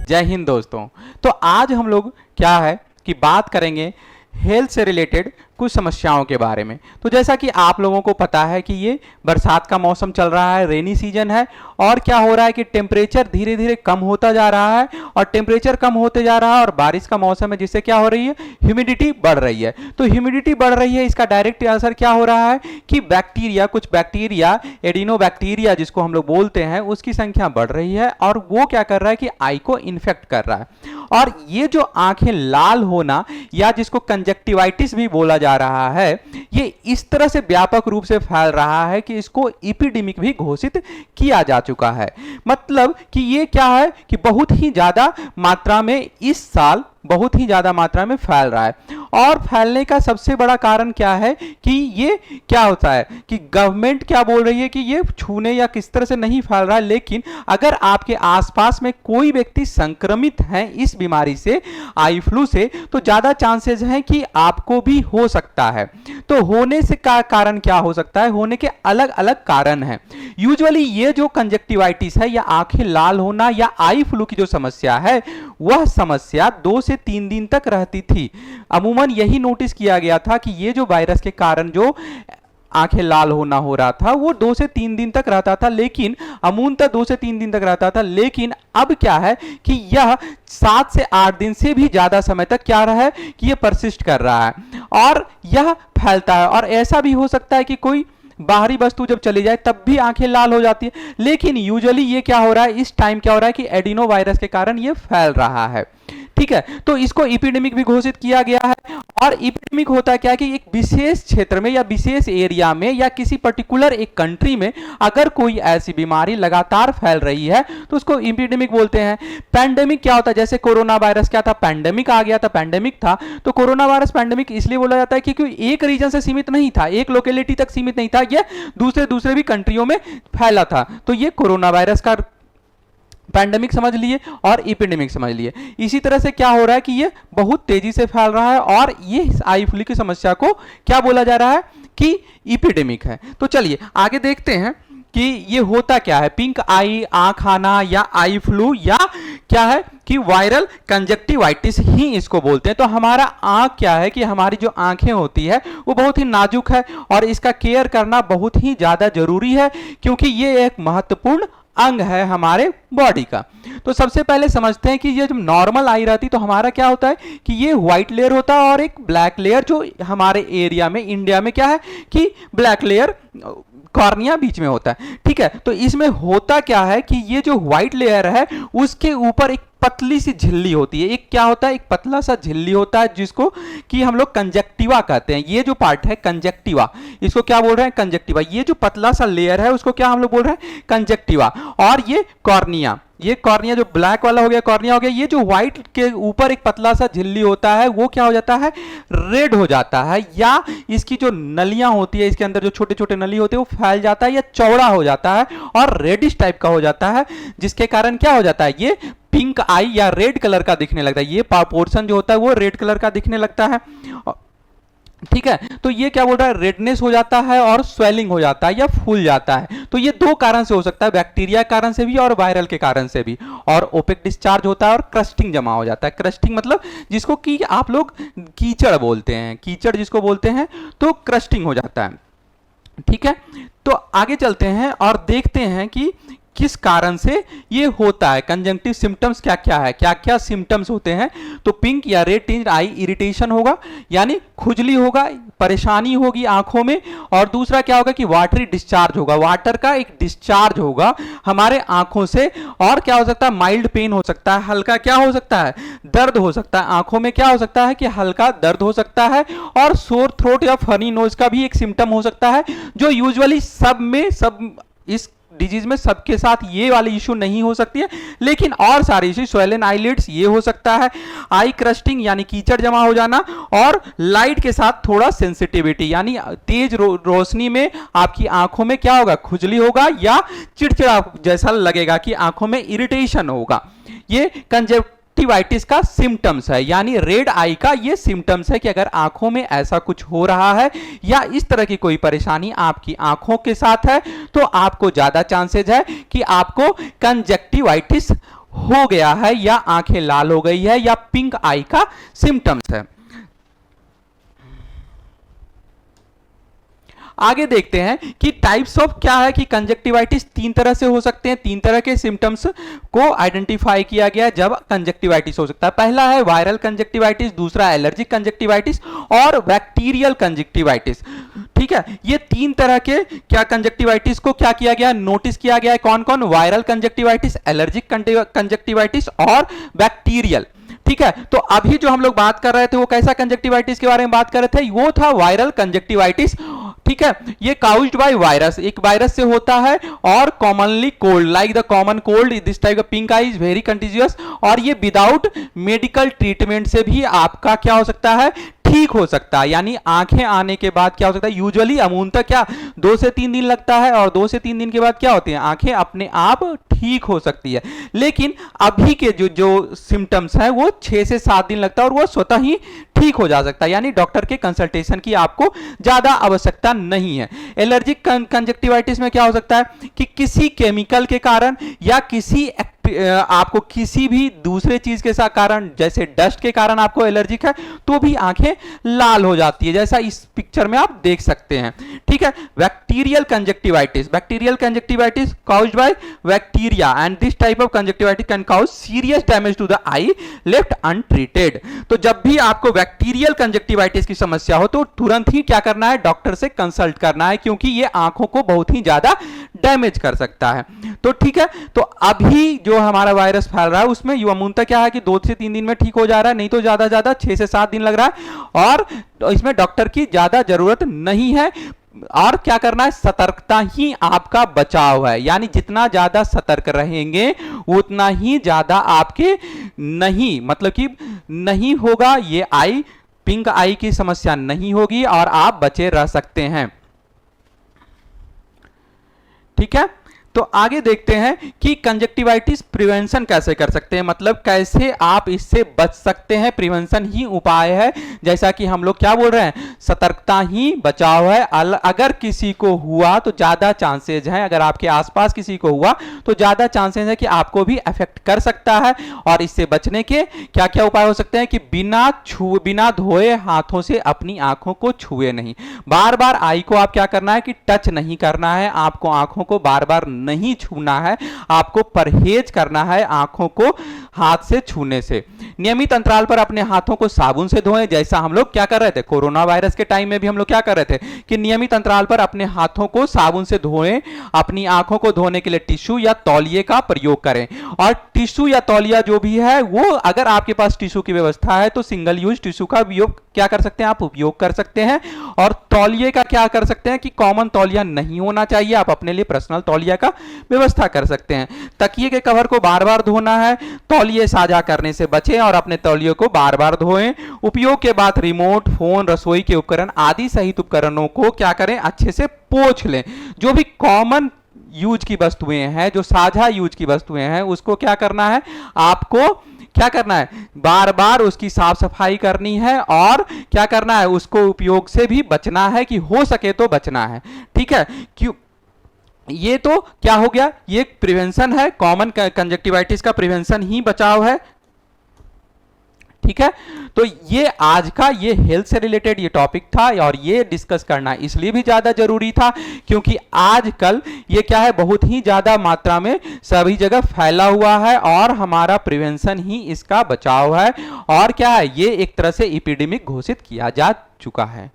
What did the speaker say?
जय हिंद दोस्तों। तो आज हम लोग क्या है कि बात करेंगे हेल्थ से रिलेटेड कुछ समस्याओं के बारे में। तो जैसा कि आप लोगों को पता है कि ये बरसात का मौसम चल रहा है, रेनी सीजन है, और क्या हो रहा है कि टेम्परेचर धीरे धीरे कम होता जा रहा है, और टेम्परेचर कम होते जा रहा है और बारिश का मौसम है, जिससे क्या हो रही है, ह्यूमिडिटी बढ़ रही है। तो ह्यूमिडिटी बढ़ रही है, इसका डायरेक्ट असर क्या हो रहा है कि बैक्टीरिया, कुछ बैक्टीरिया, एडिनोबैक्टीरिया जिसको हम लोग बोलते हैं, उसकी संख्या बढ़ रही है और वो क्या कर रहा है कि आई को इन्फेक्ट कर रहा है। और ये जो आंखें लाल होना या जिसको कंजक्टिवाइटिस भी बोला जा रहा है, ये इस तरह से व्यापक रूप से फैल रहा है कि इसको एपिडेमिक भी घोषित किया जा चुका है। मतलब कि ये क्या है कि बहुत ही ज्यादा मात्रा में इस साल बहुत ही ज्यादा मात्रा में फैल रहा है। और फैलने का सबसे बड़ा कारण क्या है कि ये क्या होता है कि गवर्नमेंट क्या बोल रही है कि ये छूने या किस तरह से नहीं फैल रहा है, लेकिन अगर आपके आसपास में कोई व्यक्ति संक्रमित है इस बीमारी से, आई फ्लू से, तो ज्यादा चांसेस हैं कि आपको भी हो सकता है। तो होने से का कारण क्या हो सकता है, होने के अलग अलग कारण हैं। यूजुअली ये जो कंजक्टिवाइटिस है या आंखें लाल होना या आई फ्लू की जो समस्या है, वह समस्या 2 से 3 दिन तक रहती थी। अमूमन यही नोटिस किया गया था कि ये जो वायरस के कारण जो आंखें लाल होना हो रहा था वो 2 से 3 दिन तक रहता था, लेकिन अमूनतः 2 से 3 दिन तक रहता था। लेकिन अब क्या है कि यह 7 से 8 दिन से भी ज्यादा समय तक क्या रहा है कि यह परसिस्ट कर रहा है और यह फैलता है। और ऐसा भी हो सकता है कि कोई बाहरी वस्तु जब चली जाए तब भी आंखें लाल हो जाती है। लेकिन यूजुअली ये क्या हो रहा है, इस टाइम क्या हो रहा है कि एडिनो वायरस के कारण ये फैल रहा है। ठीक है, तो इसको एपिडेमिक भी घोषित किया गया है। और एपिडेमिक होता क्या है कि एक विशेष क्षेत्र में या विशेष एरिया में या किसी पर्टिकुलर एक कंट्री में अगर कोई ऐसी बीमारी लगातार फैल रही है तो उसको एपिडेमिक बोलते हैं। पैंडेमिक क्या होता है, जैसे कोरोना वायरस क्या था, पैंडेमिक आ गया था, पैंडेमिक था। तो कोरोना वायरस पैंडेमिक इसलिए बोला जाता है क्योंकि एक रीजन से सीमित नहीं था, एक लोकेलिटी तक सीमित नहीं था, यह दूसरे भी कंट्रियों में फैला था। तो ये कोरोना वायरस का पैंडेमिक समझ लिए और एपिडेमिक समझ लिए। इसी तरह से क्या हो रहा है कि ये बहुत तेजी से फैल रहा है और ये आई फ्लू की समस्या को क्या बोला जा रहा है कि एपिडेमिक है। तो चलिए आगे देखते हैं कि ये होता क्या है। पिंक आई, आंख आना या आई फ्लू या क्या है कि वायरल कंजक्टिवाइटिस ही इसको बोलते हैं। तो हमारा आंख क्या है कि हमारी जो आंखें होती है वो बहुत ही नाजुक है और इसका केयर करना बहुत ही ज्यादा जरूरी है, क्योंकि ये एक महत्वपूर्ण अंग है हमारे बॉडी का। तो सबसे पहले समझते हैं कि ये जब नॉर्मल आई रहती तो हमारा क्या होता है कि ये व्हाइट लेयर होता है और एक ब्लैक लेयर, जो हमारे एरिया में इंडिया में क्या है कि ब्लैक लेयर कॉर्निया बीच में होता है। ठीक है, तो इसमें होता क्या है कि ये जो व्हाइट लेयर है उसके ऊपर एक पतली सी झिल्ली होती है। एक क्या होता है, एक पतला सा झिल्ली होता है जिसको कि हम लोग कंजक्टिवा कहते हैं। ये जो पार्ट है कंजक्टिवा, इसको क्या बोल रहे हैं, कंजक्टिवा। ये जो पतला सा लेयर है उसको क्या हम लोग बोल रहे हैं, कंजक्टिवा। और ये कॉर्निया, ये कॉर्निया जो ब्लैक वाला हो गया, कॉर्निया हो गया। ये जो व्हाइट के ऊपर एक पतला सा झिल्ली होता है वो क्या हो जाता है, रेड हो जाता है, या इसकी जो नलियां होती है, इसके अंदर जो छोटे छोटे नली होते हैं वो फैल जाता है या चौड़ा हो जाता है और रेडिश टाइप का हो जाता है, जिसके कारण क्या हो जाता है, ये पिंक आई या रेड कलर का दिखने लगता है। ये पोर्शन जो होता है वो रेड कलर का दिखने लगता है। ठीक है, तो ये क्या बोल रहा है, रेडनेस हो जाता है और स्वेलिंग हो जाता है या फूल जाता है। तो ये 2 कारण से हो सकता है, बैक्टीरिया के कारण से भी और वायरल के कारण से भी। और ओपेक डिस्चार्ज होता है और क्रस्टिंग जमा हो जाता है। क्रस्टिंग मतलब जिसको कि आप लोग कीचड़ बोलते हैं, कीचड़ जिसको बोलते हैं, तो क्रस्टिंग हो जाता है। ठीक है, तो आगे चलते हैं और देखते हैं कि किस कारण से ये होता है। कंजंक्टिव सिम्टम्स क्या क्या है, क्या क्या सिम्टम्स होते हैं। तो पिंक या रेड टिंज्ड आई इरिटेशन होगा, यानी खुजली होगा, परेशानी होगी आंखों में। और दूसरा क्या होगा कि वाटरी डिस्चार्ज होगा, वाटर का एक डिस्चार्ज होगा हमारे आंखों से। और क्या हो सकता है, माइल्ड पेन हो सकता है, हल्का क्या हो सकता है, दर्द हो सकता है आंखों में। क्या हो सकता है कि हल्का दर्द हो सकता है। और सोर थ्रोट या फनी नोज का भी एक सिम्टम हो सकता है, जो यूजुअली सब इस डिजीज में सबके साथ ये वाली इशू नहीं हो सकती है, लेकिन और सारी इशू, स्वेलन आईलिड्स ये हो सकता है। आई क्रस्टिंग यानी कीचड़ जमा हो जाना, और लाइट के साथ थोड़ा सेंसिटिविटी यानी तेज रोशनी में आपकी आंखों में क्या होगा, खुजली होगा या चिड़चिड़ा जैसा लगेगा कि आंखों में इरिटेशन होगा। ये कंजक्टिवाइटिस का सिम्टम्स है, यानी रेड आई का ये सिम्टम्स है कि अगर आंखों में ऐसा कुछ हो रहा है या इस तरह की कोई परेशानी आपकी आंखों के साथ है तो आपको ज्यादा चांसेस है कि आपको कंजक्टिवाइटिस हो गया है या आंखें लाल हो गई है या पिंक आई का सिम्टम्स है। आगे देखते हैं कि टाइप्स ऑफ क्या है कि कंजक्टिवाइटिस तीन तरह से हो सकते हैं, तीन तरह के सिम्टम्स को आइडेंटिफाई किया गया जब कंजक्टिवाइटिस हो सकता है। पहला है वायरल कंजक्टिवाइटिस, दूसरा एलर्जिक कंजक्टिवाइटिस और बैक्टीरियल कंजक्टिवाइटिस। ठीक है, ये तीन तरह के क्या कंजक्टिवाइटिस को क्या किया गया, नोटिस किया गया है। कौन कौन? वायरल कंजक्टिवाइटिस, एलर्जिक कंजक्टिवाइटिस और बैक्टीरियल। ठीक है, तो अभी जो हम लोग बात कर रहे थे वो कैसा कंजक्टिवाइटिस के बारे में बात कर रहे थे, वो था वायरल कंजक्टिवाइटिस। ठीक है, ये काउज्ड बाय वायरस, एक वायरस से होता है और commonly cold like the common cold, this type of pink I is very contiguous, और ये विदाउट मेडिकल ट्रीटमेंट से भी आपका क्या हो सकता है, ठीक हो सकता है। यानी आंखें आने के बाद क्या हो सकता है, यूजुअली अमूमतः क्या 2 से 3 दिन लगता है और 2 से 3 दिन के बाद क्या होती है, आंखें अपने आप ठीक हो सकती है। लेकिन अभी के जो सिम्टम्स है वो 6 से 7 दिन लगता है और वो स्वतः ही ठीक हो जा सकता है, यानी डॉक्टर के कंसल्टेशन की आपको ज्यादा आवश्यकता नहीं है। एलर्जिक कंजक्टिवाइटिस में क्या हो सकता है कि किसी केमिकल के कारण या किसी आपको किसी भी दूसरे चीज के साथ कारण, जैसे डस्ट के कारण आपको एलर्जिक है तो भी आंखें लाल हो जाती है, जैसा इस पिक्चर में आप देख सकते हैं। ठीक है, bacterial conjunctivitis, bacterial conjunctivitis caused by bacteria and this type of conjunctivitis can cause serious damage to the eye left untreated. तो जब भी आपको बैक्टीरियल कंजक्टिवाइटिस की समस्या हो तो तुरंत ही क्या करना है, डॉक्टर से कंसल्ट करना है, क्योंकि ये आंखों को बहुत ही ज्यादा डैमेज कर सकता है। तो ठीक है, तो अभी जो हमारा वायरस फैल रहा है उसमें अमूमतः क्या है कि 2 से 3 दिन में ठीक हो जा रहा है, नहीं तो ज्यादा ज्यादा 6 से 7 दिन लग रहा है, और इसमें डॉक्टर की ज्यादा जरूरत नहीं है। और क्या करना है, सतर्कता ही आपका बचाव है, यानी जितना ज्यादा सतर्क रहेंगे उतना ही ज्यादा आपके नहीं, मतलब कि नहीं होगा, ये आई पिंक आई की समस्या नहीं होगी और आप बचे रह सकते हैं। ठीक है, तो आगे देखते हैं कि कंजक्टिवाइटिस प्रिवेंशन कैसे कर सकते हैं, मतलब कैसे आप इससे बच सकते हैं। प्रिवेंशन ही उपाय है, जैसा कि हम लोग क्या बोल रहे हैं, सतर्कता ही बचाव है। अगर किसी को हुआ तो ज्यादा चांसेज हैं, अगर आपके आसपास किसी को हुआ तो ज्यादा चांसेज है कि आपको भी अफेक्ट कर सकता है। और इससे बचने के क्या क्या उपाय हो सकते हैं कि बिना धोए हाथों से अपनी आंखों को छुए नहीं, बार बार आई को आप क्या करना है कि टच नहीं करना है, आपको आंखों को बार बार नहीं छूना है, आपको परहेज करना है आंखों को हाथ से छूने से। नियमित अंतराल पर अपने हाथों को साबुन से धोएं, जैसा हम लोग क्या कर रहे थे कोरोना वायरस के टाइम में भी हम लोग क्या कर रहे थे कि नियमित अंतराल पर अपने हाथों को साबुन से धोएं। अपनी आंखों को धोने के लिए टिश्यू या तौलिए का प्रयोग करें, और टिश्यू या तौलिया जो भी है वो, अगर आपके पास टिश्यू की व्यवस्था है तो सिंगल यूज टिश्यू का उपयोग क्या कर सकते हैं, आप उपयोग कर सकते हैं। और तौलिए का क्या कर सकते हैं कि कॉमन तौलिया नहीं होना चाहिए, आप अपने लिए पर्सनल तौलिया का व्यवस्था कर सकते हैं। तकिए के कवर को बार बार धोना है, तौलिए साझा करने से बचें और अपने तौलिए को बार बार धोएं। उपयोग के बाद रिमोट, फोन, रसोई के उपकरण आदि सहित उपकरणों को क्या करें, अच्छे से पोंछ लें। जो भी कॉमन यूज की वस्तुएं हैं, जो साझा यूज की वस्तुएं हैं, उसको क्या करना है, आपको क्या करना है, बार बार उसकी साफ सफाई करनी है और क्या करना है, उसको उपयोग से भी बचना है, कि हो सके तो बचना है। ठीक है, क्यों, ये तो क्या हो गया, ये प्रिवेंशन है, कॉमन कंजक्टिवाइटिस का प्रिवेंशन ही बचाव है। ठीक है, तो ये आज का ये हेल्थ से रिलेटेड ये टॉपिक था, और ये डिस्कस करना इसलिए भी ज्यादा जरूरी था क्योंकि आजकल ये क्या है, बहुत ही ज्यादा मात्रा में सभी जगह फैला हुआ है और हमारा प्रिवेंशन ही इसका बचाव है। और क्या है, ये एक तरह से एपिडेमिक घोषित किया जा चुका है।